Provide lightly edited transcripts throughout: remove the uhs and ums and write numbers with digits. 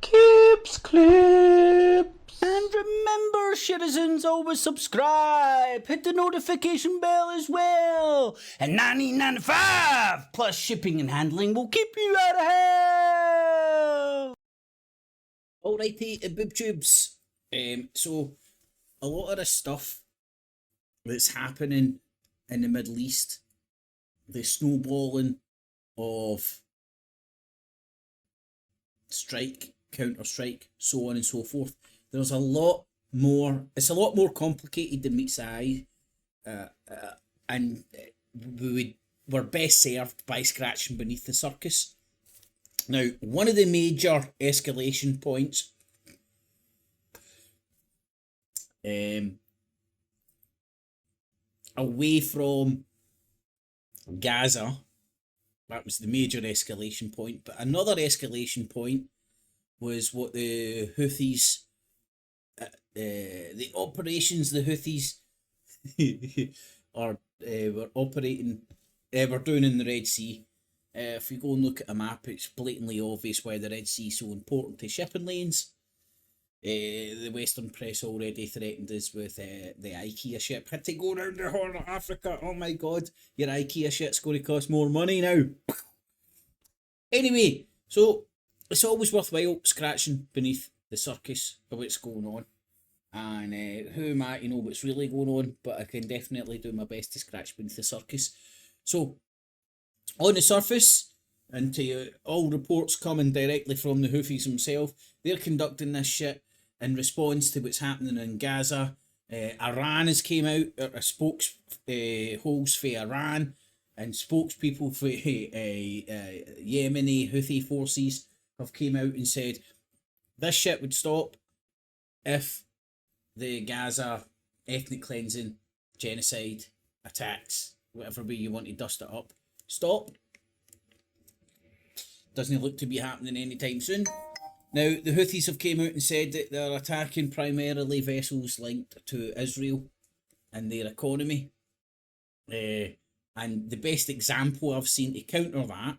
Clips, clips. And remember, citizens, always subscribe. Hit the notification bell as well. And 19.95 plus shipping and handling will keep you out of hell. Alrighty, boob tubes. So a lot of the stuff that's happening in the Middle East, the snowballing of strike, counter-strike, so on and so forth. There's a lot more. It's a lot more complicated than meets the eye, and we're best served by scratching beneath the surface. Now, one of the major escalation points away from Gaza, that was the major escalation point, but another escalation point was what the Houthis, the operations the Houthis were doing in the Red Sea. If you go and look at a map, it's blatantly obvious why the Red Sea is so important to shipping lanes. The Western press already threatened us with the IKEA ship. Had to go round the Horn of Africa. Oh my god, your IKEA ship's going to cost more money now. Anyway, so it's always worthwhile scratching beneath the surface of what's going on. And who am I to know what's really going on? But I can definitely do my best to scratch beneath the surface. So, on the surface, and to all reports coming directly from the Houthis themselves, they're conducting this shit in response to what's happening in Gaza. Iran has came out, a spokesholes for Iran and spokespeople for Yemeni Houthi forces have came out and said this shit would stop if the Gaza ethnic cleansing, genocide, attacks, whatever way you want to dust it up, stop. Doesn't look to be happening anytime soon. Now, the Houthis have came out and said that they're attacking primarily vessels linked to Israel and their economy. And the best example I've seen to counter that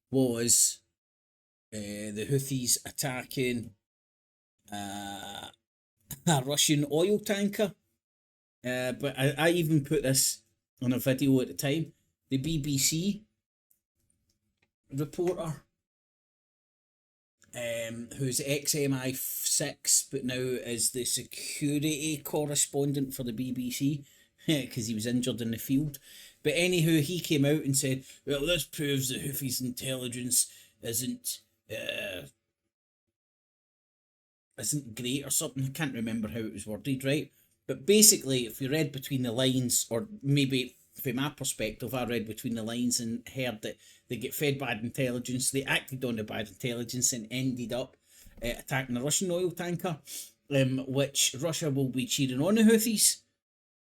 was the Houthis attacking a Russian oil tanker. But I even put this on a video at the time. The BBC reporter, who's ex-MI6 but now is the security correspondent for the BBC because he was injured in the field. But anywho, he came out and said, well, this proves that Houthis' intelligence isn't great or something. I can't remember how it was worded, right? But basically, if you read between the lines, or maybe from my perspective, I read between the lines and heard that they get fed bad intelligence, they acted on the bad intelligence and ended up attacking a Russian oil tanker, which Russia will be cheering on the Houthis,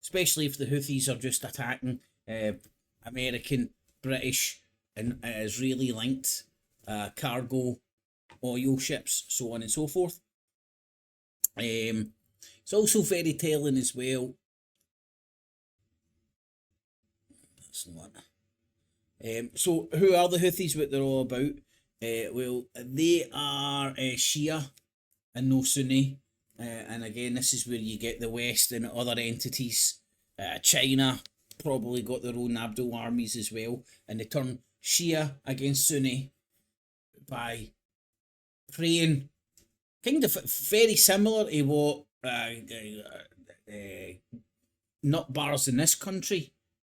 especially if the Houthis are just attacking American, British and Israeli linked cargo oil ships, so on and so forth. It's also very telling as well. That's not. So who are the Houthis? What they're all about? Well, they are Shia and no Sunni. And again, this is where you get the West and other entities. China probably got their own Abdul armies as well, and they turn Shia against Sunni by praying, kind of very similar to what nut bars in this country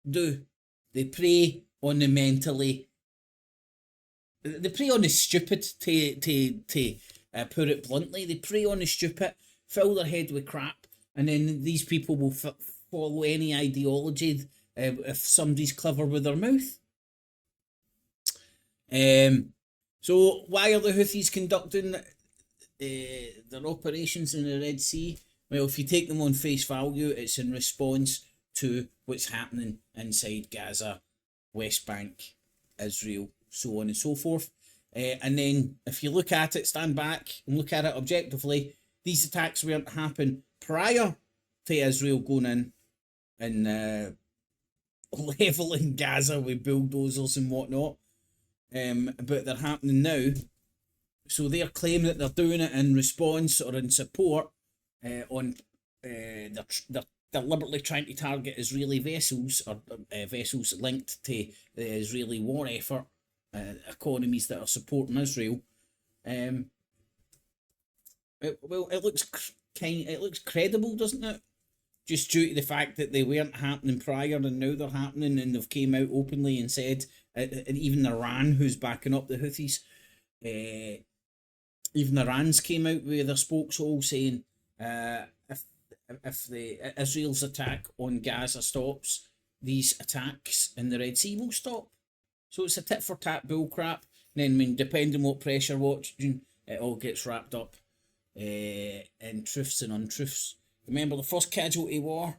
do. They prey on the mentally. They prey on the stupid. To put it bluntly, they prey on the stupid, fill their head with crap, and then these people will follow any ideology if somebody's clever with their mouth. So why are the Houthis conducting their operations in the Red Sea? Well, if you take them on face value, it's in response to what's happening inside Gaza, West Bank, Israel, so on and so forth. And then if you look at it, stand back and look at it objectively, these attacks weren't happen prior to Israel going in and levelling Gaza with bulldozers and whatnot. But they're happening now So they're claiming that they're doing it in response or in support on they're deliberately trying to target Israeli vessels or vessels linked to the Israeli war effort, economies that are supporting Israel. It looks credible, doesn't it? Just due to the fact that they weren't happening prior and now they're happening, and they've came out openly and said, and even Iran, who's backing up the Houthis, even Iran's came out with their spokeshole saying, if the Israel's attack on Gaza stops, these attacks in the Red Sea will stop. So it's a tit for tat bull crap. And then, I mean, depending what pressure watching, it all gets wrapped up in truths and untruths. Remember, the first casualty war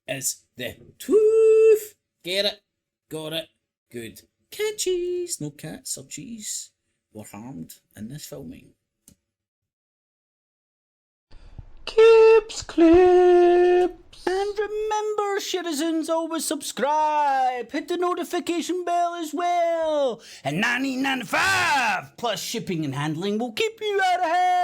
is the truth. Get it? Got it? Good. Catchies. No cats or cheese were harmed in this filming. Cips clips. And remember, citizens, always subscribe. Hit the notification bell as well. And $19.95 plus shipping and handling will keep you out of hell.